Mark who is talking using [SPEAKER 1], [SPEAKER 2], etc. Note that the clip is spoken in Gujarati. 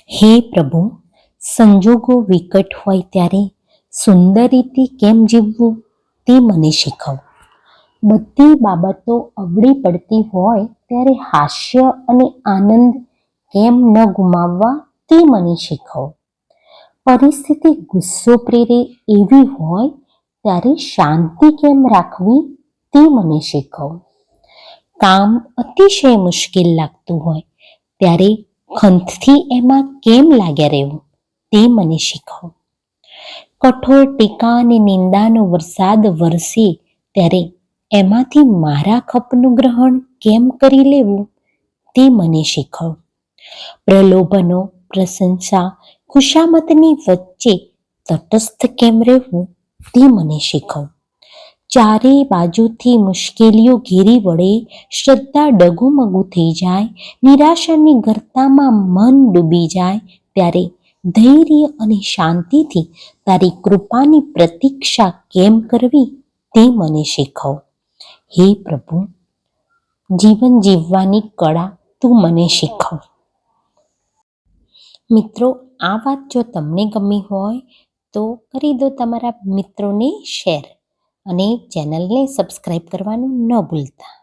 [SPEAKER 1] હે પ્રભુ, સંજોગો વિકટ હોય ત્યારે સુંદર રીતે કેમ જીવવું તે મને શીખવ. બધી બાબતો અવળી પડતી હોય ત્યારે હાસ્ય અને આનંદ કેમ ન ગુમાવવા તે મને શીખવ. પરિસ્થિતિ ગુસ્સો પ્રેરે એવી હોય ત્યારે શાંતિ કેમ રાખવી તે મને શીખવ. કામ અતિશય મુશ્કેલ લાગતું હોય ત્યારે ખંતથી એમાં કેમ લાગ્યા રહેવું તે મને શીખવ. કઠોર ટીકા અને નિંદાનો વરસાદ વરસે ત્યારે એમાંથી મારા ખપનું ગ્રહણ કેમ કરી લેવું તે મને શીખવ. પ્રલોભનો, પ્રશંસા, ખુશામતની વચ્ચે તટસ્થ કેમ રહેવું તે મને શીખવ. ચારે બાજુથી મુશ્કેલીઓ ઘેરી વળે, શ્રદ્ધા ડગુમગુ થઈ જાય, નિરાશાની ગર્તામાં મન ડૂબી જાય ત્યારે ધૈર્ય અને શાંતિથી તારી કૃપાની પ્રતીક્ષા કેમ કરવી તે મને શીખવ. હે પ્રભુ, જીવન જીવવાની કળા તું મને શીખવ. મિત્રો, આ વાત જો તમને ગમી હોય તો કરી દો તમારા મિત્રોને શેર અને ચેનલને સબસ્ક્રાઈબ કરવાનું ન ભૂલતા.